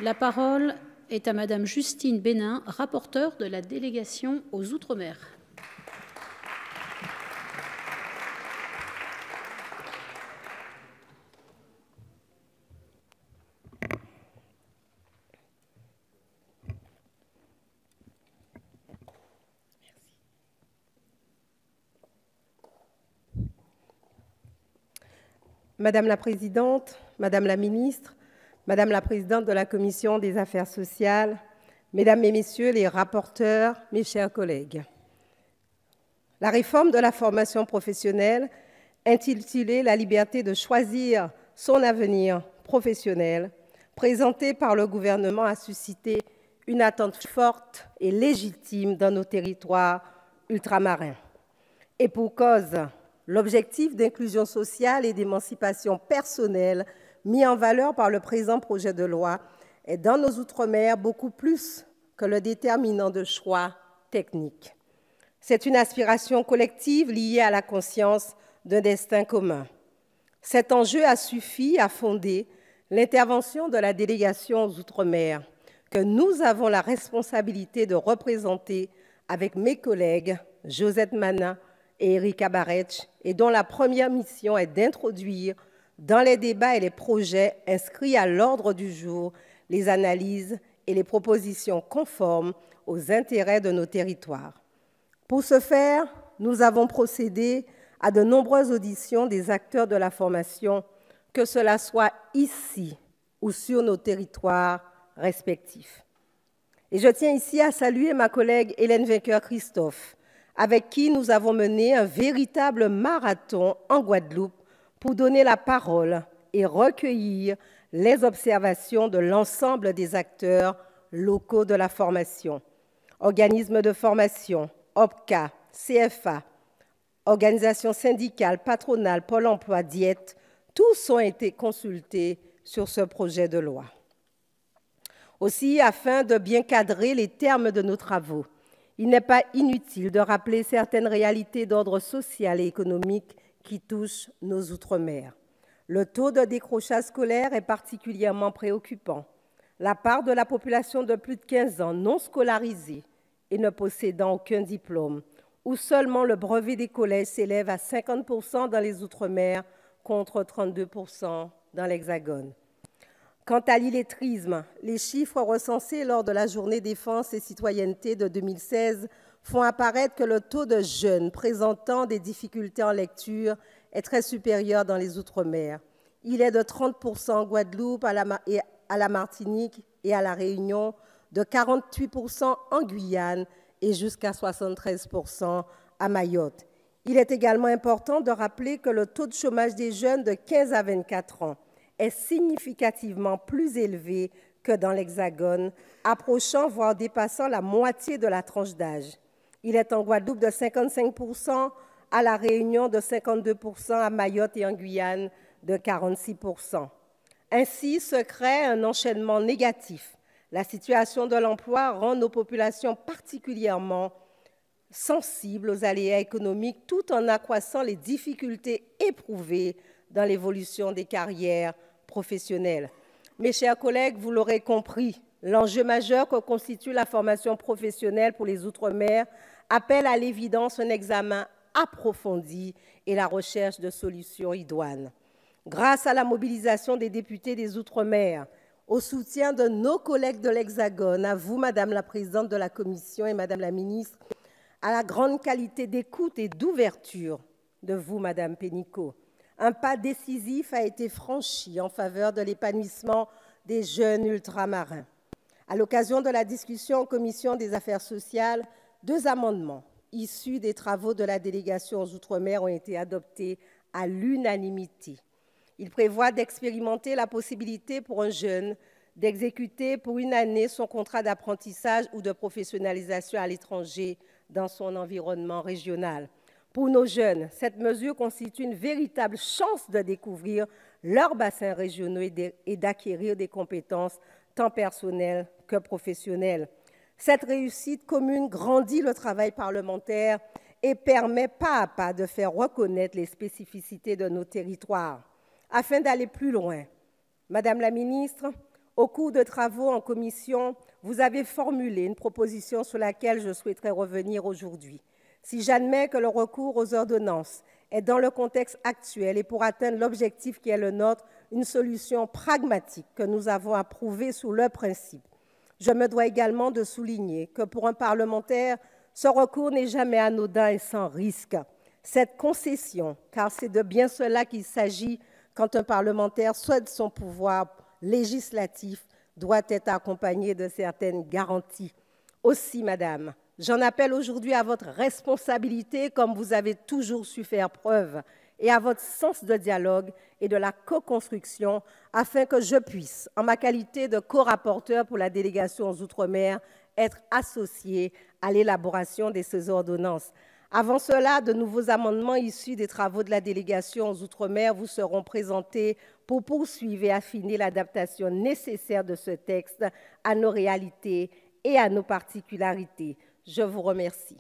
La parole est à Madame Justine Bénin, rapporteure de la délégation aux Outre-mer. Madame la Présidente, Madame la Ministre, Madame la Présidente de la Commission des Affaires sociales, Mesdames et Messieurs les rapporteurs, mes chers collègues. La réforme de la formation professionnelle, intitulée « La liberté de choisir son avenir professionnel », présentée par le gouvernement, a suscité une attente forte et légitime dans nos territoires ultramarins. Et pour cause, l'objectif d'inclusion sociale et d'émancipation personnelle mis en valeur par le présent projet de loi est dans nos Outre-mer beaucoup plus que le déterminant de choix techniques. C'est une aspiration collective liée à la conscience d'un destin commun. Cet enjeu a suffi à fonder l'intervention de la délégation aux Outre-mer, que nous avons la responsabilité de représenter avec mes collègues Josette Mana et Erika Baretch, et dont la première mission est d'introduire dans les débats et les projets inscrits à l'ordre du jour les analyses et les propositions conformes aux intérêts de nos territoires. Pour ce faire, nous avons procédé à de nombreuses auditions des acteurs de la formation, que cela soit ici ou sur nos territoires respectifs. Et je tiens ici à saluer ma collègue Hélène Vainqueur-Christophe, avec qui nous avons mené un véritable marathon en Guadeloupe pour donner la parole et recueillir les observations de l'ensemble des acteurs locaux de la formation, organismes de formation, OPCA, CFA, organisations syndicales, patronales, Pôle emploi, Diète, tous ont été consultés sur ce projet de loi. Aussi, afin de bien cadrer les termes de nos travaux, il n'est pas inutile de rappeler certaines réalités d'ordre social et économique qui touchent nos Outre-mer. Le taux de décrochage scolaire est particulièrement préoccupant. La part de la population de plus de 15 ans non scolarisée et ne possédant aucun diplôme, où seulement le brevet des collèges s'élève à 50% dans les Outre-mer contre 32% dans l'Hexagone. Quant à l'illettrisme, les chiffres recensés lors de la Journée défense et citoyenneté de 2016 font apparaître que le taux de jeunes présentant des difficultés en lecture est très supérieur dans les Outre-mer. Il est de 30% en Guadeloupe, à la Martinique et à La Réunion, de 48% en Guyane et jusqu'à 73% à Mayotte. Il est également important de rappeler que le taux de chômage des jeunes de 15 à 24 ans est significativement plus élevé que dans l'Hexagone, approchant voire dépassant la moitié de la tranche d'âge. Il est en Guadeloupe de 55%, à La Réunion de 52%, à Mayotte et en Guyane de 46%. Ainsi se crée un enchaînement négatif. La situation de l'emploi rend nos populations particulièrement sensibles aux aléas économiques tout en accroissant les difficultés éprouvées dans l'évolution des carrières professionnelles. Mes chers collègues, vous l'aurez compris, l'enjeu majeur que constitue la formation professionnelle pour les Outre-mer appelle à l'évidence un examen approfondi et la recherche de solutions idoines. Grâce à la mobilisation des députés des Outre-mer, au soutien de nos collègues de l'Hexagone, à vous, Madame la Présidente de la Commission et Madame la Ministre, à la grande qualité d'écoute et d'ouverture de vous, Madame Pénicaud, un pas décisif a été franchi en faveur de l'épanouissement des jeunes ultramarins. À l'occasion de la discussion en commission des affaires sociales, 2 amendements issus des travaux de la délégation aux Outre-mer ont été adoptés à l'unanimité. Ils prévoient d'expérimenter la possibilité pour un jeune d'exécuter pour une année son contrat d'apprentissage ou de professionnalisation à l'étranger dans son environnement régional. Pour nos jeunes, cette mesure constitue une véritable chance de découvrir leurs bassins régionaux et d'acquérir des compétences tant personnelles que professionnelles. Cette réussite commune grandit le travail parlementaire et permet pas à pas de faire reconnaître les spécificités de nos territoires. Afin d'aller plus loin, Madame la Ministre, Au cours de travaux en commission, vous avez formulé une proposition sur laquelle je souhaiterais revenir aujourd'hui. Si j'admets que le recours aux ordonnances est dans le contexte actuel et pour atteindre l'objectif qui est le nôtre, une solution pragmatique que nous avons approuvée sous le principe, je me dois également de souligner que pour un parlementaire, ce recours n'est jamais anodin et sans risque. Cette concession, car c'est de bien cela qu'il s'agit quand un parlementaire souhaite son pouvoir législatif, doit être accompagnée de certaines garanties. Aussi, madame, j'en appelle aujourd'hui à votre responsabilité, comme vous avez toujours su faire preuve, et à votre sens de dialogue et de la co-construction, afin que je puisse, en ma qualité de co-rapporteur pour la délégation aux Outre-mer, être associée à l'élaboration de ces ordonnances. Avant cela, de nouveaux amendements issus des travaux de la délégation aux Outre-mer vous seront présentés pour poursuivre et affiner l'adaptation nécessaire de ce texte à nos réalités et à nos particularités. Je vous remercie.